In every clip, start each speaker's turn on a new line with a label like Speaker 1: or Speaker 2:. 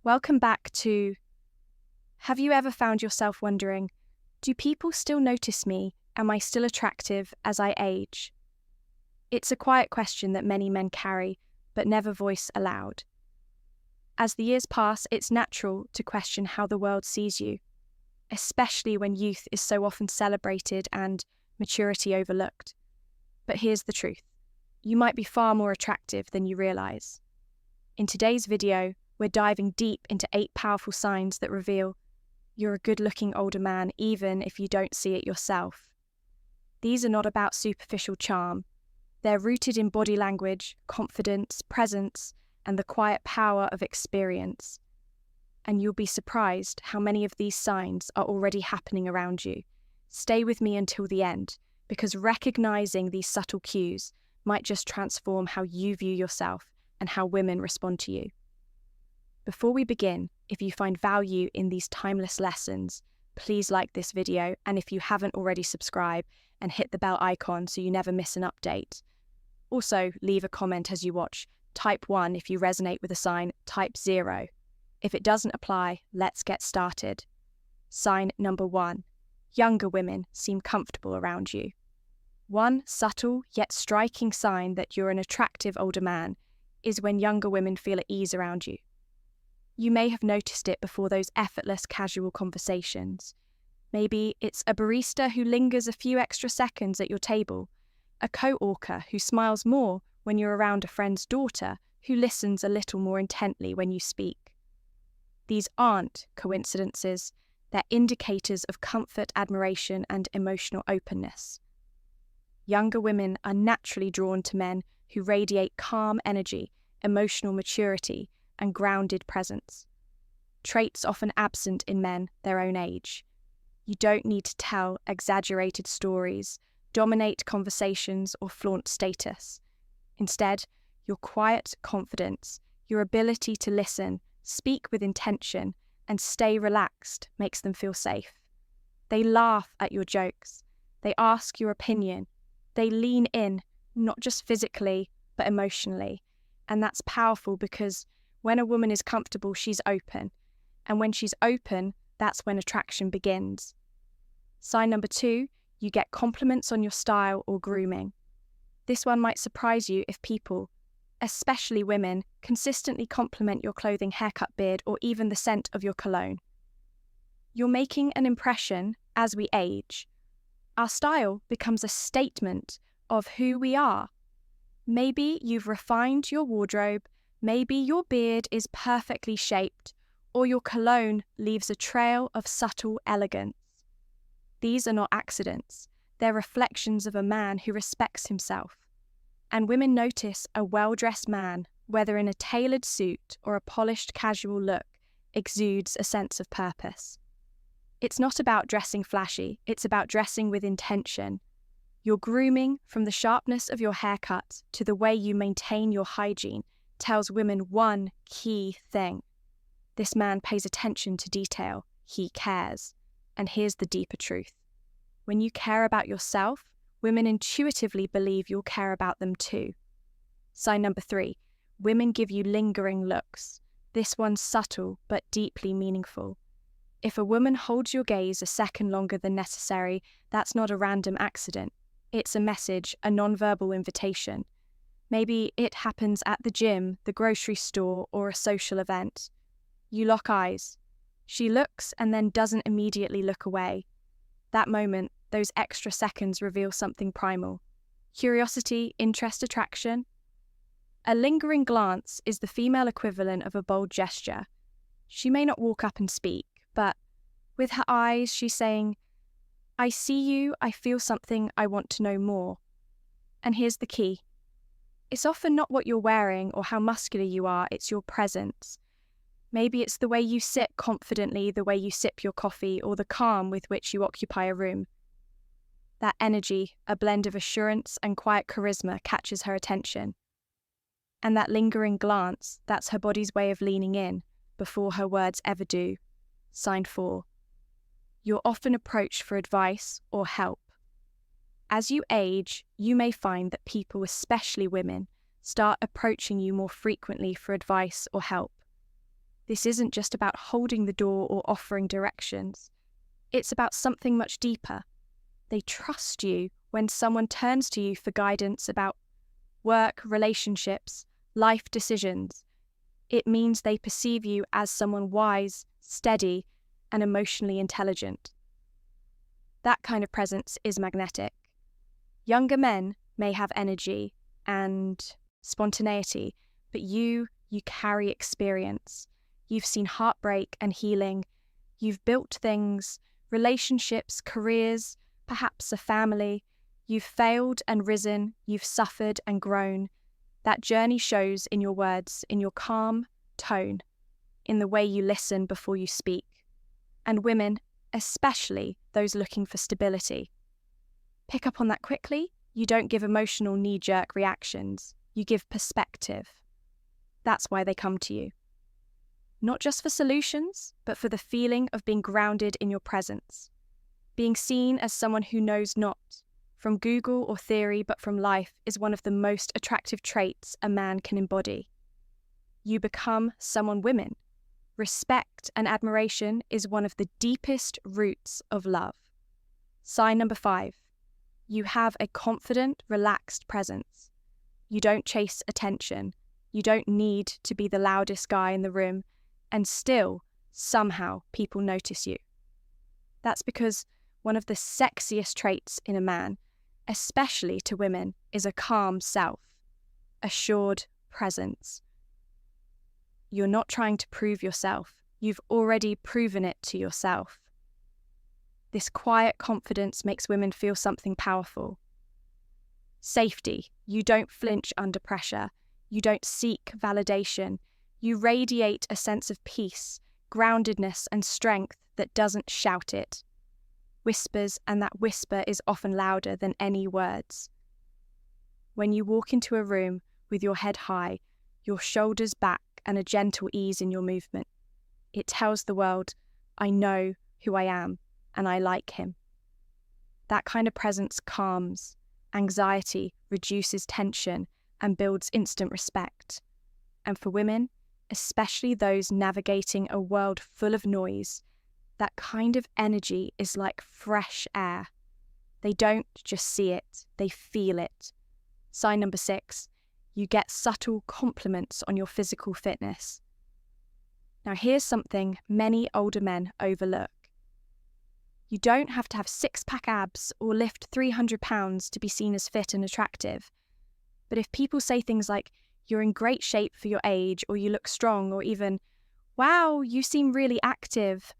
Speaker 1: Welcome back to Have you ever found yourself wondering, do people still notice me? Am I still attractive as I age? It's a quiet question that many men carry, but never voice aloud. As the years pass, it's natural to question how the world sees you, especially when youth is so often celebrated and maturity overlooked. But here's the truth. You might be far more attractive than you realize. In today's video, we're diving deep into 8 powerful signs that reveal you're a good-looking older man even if you don't see it yourself. These are not about superficial charm. They're rooted in body language, confidence, presence, and the quiet power of experience. And you'll be surprised how many of these signs are already happening around you. Stay with me until the end, because recognizing these subtle cues might just transform how you view yourself and how women respond to you. Before we begin, if you find value in these timeless lessons, please like this video, and if you haven't already, subscribe and hit the bell icon so you never miss an update. Also, leave a comment as you watch. Type 1 if you resonate with a sign, type 0. If it doesn't apply, let's get started. Sign number 1. Younger women seem comfortable around you. One subtle yet striking sign that you're an attractive older man is when younger women feel at ease around you. You may have noticed it before those effortless casual conversations. Maybe it's a barista who lingers a few extra seconds at your table, a co-worker who smiles more when you're around a friend's daughter who listens a little more intently when you speak. These aren't coincidences, they're indicators of comfort, admiration, and emotional openness. Younger women are naturally drawn to men who radiate calm energy, emotional maturity, and grounded presence. Traits often absent in men their own age. You don't need to tell exaggerated stories, dominate conversations, or flaunt status. Instead, your quiet confidence, your ability to listen, speak with intention, and stay relaxed makes them feel safe. They laugh at your jokes. They ask your opinion. They lean in, not just physically, but emotionally. And that's powerful because when a woman is comfortable, she's open. And when she's open, that's when attraction begins. Sign number 2, you get compliments on your style or grooming. This one might surprise you if people, especially women, consistently compliment your clothing, haircut, beard, or even the scent of your cologne. You're making an impression as we age. Our style becomes a statement of who we are. Maybe you've refined your wardrobe, maybe your beard is perfectly shaped, or your cologne leaves a trail of subtle elegance. These are not accidents, they're reflections of a man who respects himself. And women notice a well-dressed man, whether in a tailored suit or a polished casual look, exudes a sense of purpose. It's not about dressing flashy, it's about dressing with intention. Your grooming, from the sharpness of your haircut to the way you maintain your hygiene, tells women one key thing. This man pays attention to detail, he cares. And here's the deeper truth. When you care about yourself, women intuitively believe you'll care about them too. Sign number 3, women give you lingering looks. This one's subtle but deeply meaningful. If a woman holds your gaze a second longer than necessary, that's not a random accident. It's a message, a nonverbal invitation. Maybe it happens at the gym, the grocery store, or a social event. You lock eyes. She looks and then doesn't immediately look away. That moment, those extra seconds reveal something primal. Curiosity, interest, attraction. A lingering glance is the female equivalent of a bold gesture. She may not walk up and speak, but with her eyes, she's saying, I see you, I feel something, I want to know more. And here's the key. It's often not what you're wearing or how muscular you are, it's your presence. Maybe it's the way you sit confidently, the way you sip your coffee, or the calm with which you occupy a room. That energy, a blend of assurance and quiet charisma, catches her attention. And that lingering glance, that's her body's way of leaning in, before her words ever do. Sign 4. You're often approached for advice or help. As you age, you may find that people, especially women, start approaching you more frequently for advice or help. This isn't just about holding the door or offering directions. It's about something much deeper. They trust you when someone turns to you for guidance about work, relationships, life decisions. It means they perceive you as someone wise, steady, and emotionally intelligent. That kind of presence is magnetic. Younger men may have energy and spontaneity, but you carry experience. You've seen heartbreak and healing. You've built things, relationships, careers, perhaps a family. You've failed and risen. You've suffered and grown. That journey shows in your words, in your calm tone, in the way you listen before you speak. And women, especially those looking for stability, pick up on that quickly. You don't give emotional knee-jerk reactions. You give perspective. That's why they come to you. Not just for solutions, but for the feeling of being grounded in your presence. Being seen as someone who knows not from Google or theory, but from life, is one of the most attractive traits a man can embody. You become someone women. Respect and admiration is one of the deepest roots of love. Sign number 5. You have a confident, relaxed presence. You don't chase attention. You don't need to be the loudest guy in the room, and still, somehow, people notice you. That's because one of the sexiest traits in a man, especially to women, is a calm self, assured presence. You're not trying to prove yourself. You've already proven it to yourself. This quiet confidence makes women feel something powerful. Safety. You don't flinch under pressure. You don't seek validation. You radiate a sense of peace, groundedness, and strength that doesn't shout it. Whispers, and that whisper is often louder than any words. When you walk into a room with your head high, your shoulders back, and a gentle ease in your movement, it tells the world, I know who I am, and I like him. That kind of presence calms anxiety, reduces tension, and builds instant respect. And for women, especially those navigating a world full of noise, that kind of energy is like fresh air. They don't just see it, they feel it. Sign number 6, you get subtle compliments on your physical fitness. Now here's something many older men overlook. You don't have to have 6-pack abs or lift 300 pounds to be seen as fit and attractive. But if people say things like, you're in great shape for your age, or you look strong, or even, wow, you seem really active,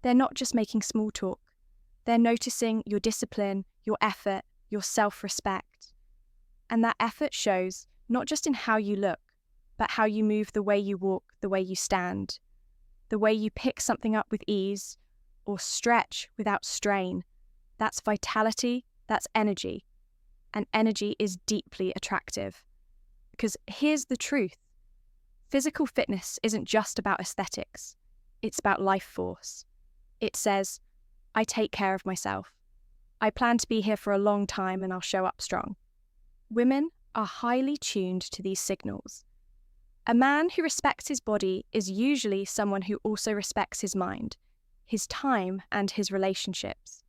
Speaker 1: they're not just making small talk. They're noticing your discipline, your effort, your self-respect. And that effort shows not just in how you look, but how you move, the way you walk, the way you stand, the way you pick something up with ease, or stretch without strain. That's vitality, that's energy. And energy is deeply attractive. Because here's the truth. Physical fitness isn't just about aesthetics. It's about life force. It says, I take care of myself. I plan to be here for a long time and I'll show up strong. Women are highly tuned to these signals. A man who respects his body is usually someone who also respects his mind, his time, and his relationships.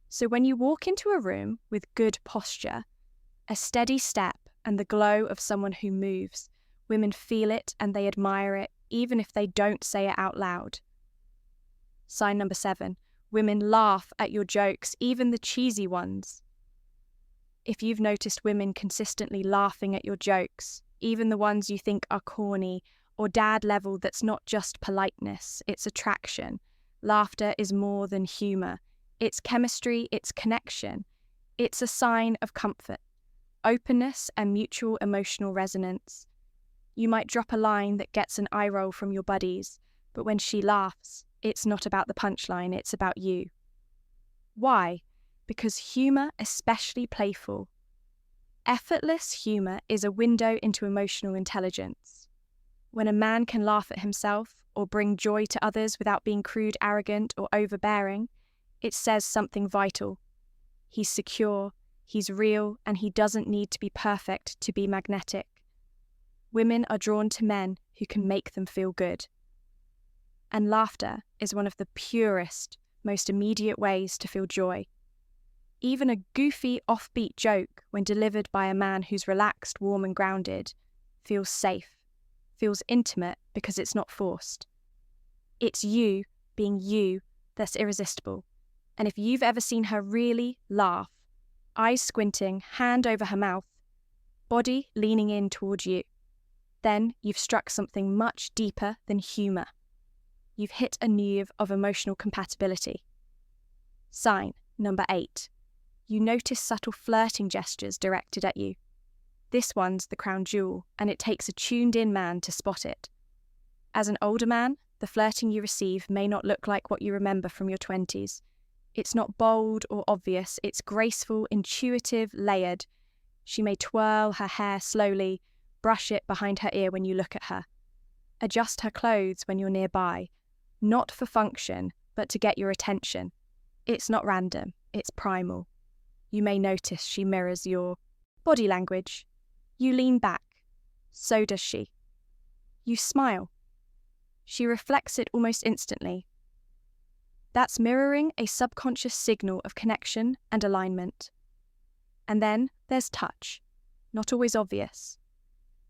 Speaker 1: So when you walk into a room with good posture, a steady step, and the glow of someone who moves, women feel it and they admire it, even if they don't say it out loud. Sign number 7, women laugh at your jokes, even the cheesy ones. If you've noticed women consistently laughing at your jokes, even the ones you think are corny or dad level, that's not just politeness, it's attraction. Laughter is more than humour. It's chemistry, it's connection. It's a sign of comfort, openness, and mutual emotional resonance. You might drop a line that gets an eye roll from your buddies, but when she laughs, it's not about the punchline, it's about you. Why? Because humour, especially playful, effortless humour, is a window into emotional intelligence. When a man can laugh at himself or bring joy to others without being crude, arrogant, or overbearing, it says something vital. He's secure, he's real, and he doesn't need to be perfect to be magnetic. Women are drawn to men who can make them feel good. And laughter is one of the purest, most immediate ways to feel joy. Even a goofy, offbeat joke, when delivered by a man who's relaxed, warm, and grounded, feels safe, feels intimate because it's not forced. It's you being you that's irresistible. And if you've ever seen her really laugh, eyes squinting, hand over her mouth, body leaning in towards you, then you've struck something much deeper than humour. You've hit a nerve of emotional compatibility. Sign number 8. You notice subtle flirting gestures directed at you. This one's the crown jewel, and it takes a tuned-in man to spot it. As an older man, the flirting you receive may not look like what you remember from your 20s. It's not bold or obvious, it's graceful, intuitive, layered. She may twirl her hair slowly, brush it behind her ear when you look at her. Adjust her clothes when you're nearby, not for function, but to get your attention. It's not random, it's primal. You may notice she mirrors your body language. You lean back. So does she. You smile. She reflects it almost instantly. That's mirroring a subconscious signal of connection and alignment. And then there's touch, not always obvious.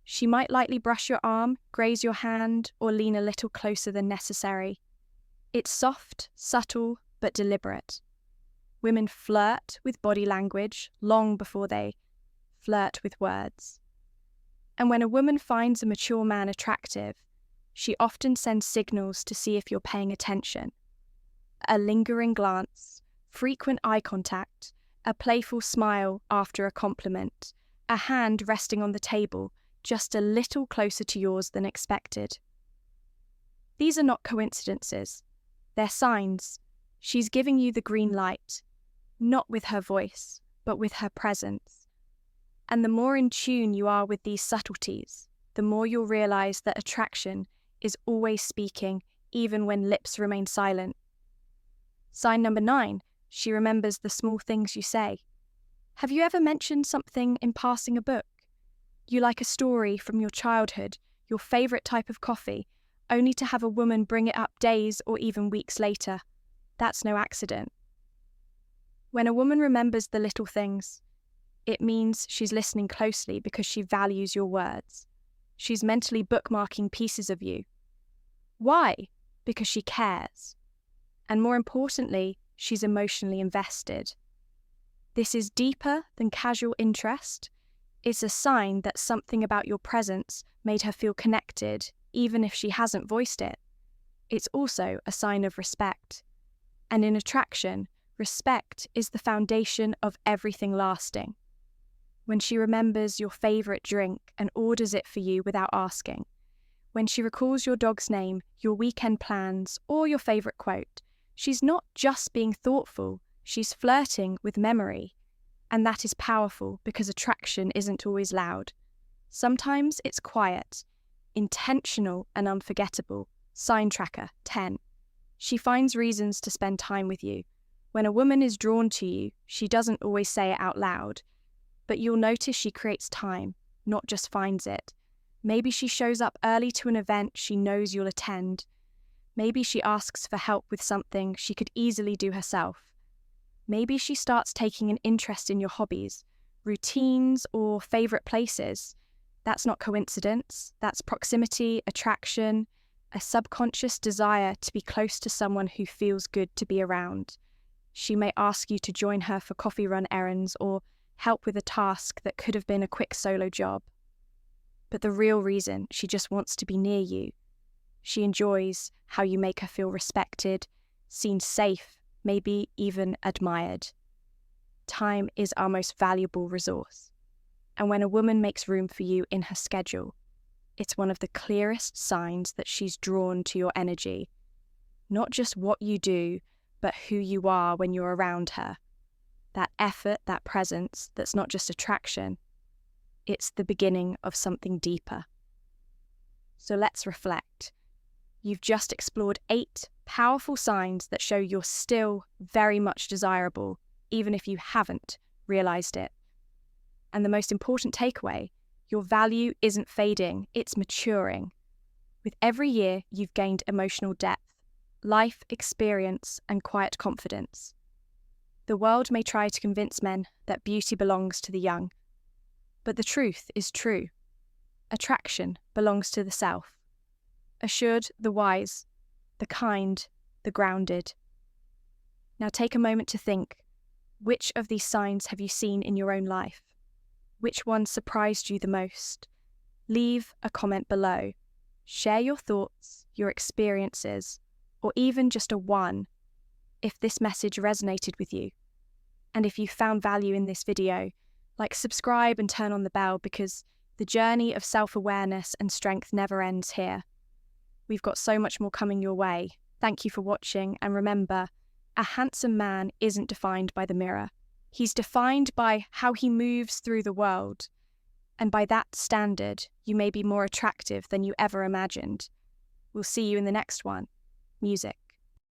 Speaker 1: She might lightly brush your arm, graze your hand, or lean a little closer than necessary. It's soft, subtle, but deliberate. Women flirt with body language long before they flirt with words. And when a woman finds a mature man attractive, she often sends signals to see if you're paying attention. A lingering glance, frequent eye contact, a playful smile after a compliment, a hand resting on the table just a little closer to yours than expected. These are not coincidences. They're signs. She's giving you the green light, not with her voice, but with her presence. And the more in tune you are with these subtleties, the more you'll realize that attraction is always speaking, even when lips remain silent. Sign number 9, she remembers the small things you say. Have you ever mentioned something in passing a book? You like a story from your childhood, your favorite type of coffee, only to have a woman bring it up days or even weeks later. That's no accident. When a woman remembers the little things, it means she's listening closely because she values your words. She's mentally bookmarking pieces of you. Why? Because she cares. And more importantly, she's emotionally invested. This is deeper than casual interest. It's a sign that something about your presence made her feel connected, even if she hasn't voiced it. It's also a sign of respect. And in attraction, respect is the foundation of everything lasting. When she remembers your favourite drink and orders it for you without asking, when she recalls your dog's name, your weekend plans, or your favourite quote, she's not just being thoughtful, she's flirting with memory. And that is powerful because attraction isn't always loud. Sometimes it's quiet, intentional and unforgettable. Sign tracker 10. She finds reasons to spend time with you. When a woman is drawn to you, she doesn't always say it out loud, but you'll notice she creates time, not just finds it. Maybe she shows up early to an event she knows you'll attend. Maybe she asks for help with something she could easily do herself. Maybe she starts taking an interest in your hobbies, routines, or favourite places. That's not coincidence. That's proximity, attraction, a subconscious desire to be close to someone who feels good to be around. She may ask you to join her for coffee run errands or help with a task that could have been a quick solo job. But the real reason, she just wants to be near you. She enjoys how you make her feel respected, seen safe, maybe even admired. Time is our most valuable resource. And when a woman makes room for you in her schedule, it's one of the clearest signs that she's drawn to your energy. Not just what you do, but who you are when you're around her. That effort, that presence, that's not just attraction. It's the beginning of something deeper. So let's reflect. You've just explored 8 powerful signs that show you're still very much desirable, even if you haven't realized it. And the most important takeaway, your value isn't fading, it's maturing. With every year, you've gained emotional depth, life experience, and quiet confidence. The world may try to convince men that beauty belongs to the young, but the truth is true. Attraction belongs to the self. Assured, the wise, the kind, the grounded. Now take a moment to think, which of these signs have you seen in your own life? Which one surprised you the most? Leave a comment below. Share your thoughts, your experiences, or even just a one if this message resonated with you. And if you found value in this video, subscribe and turn on the bell, because the journey of self-awareness and strength never ends here. We've got so much more coming your way. Thank you for watching, and remember, a handsome man isn't defined by the mirror. He's defined by how he moves through the world. And by that standard, you may be more attractive than you ever imagined. We'll see you in the next one. Music.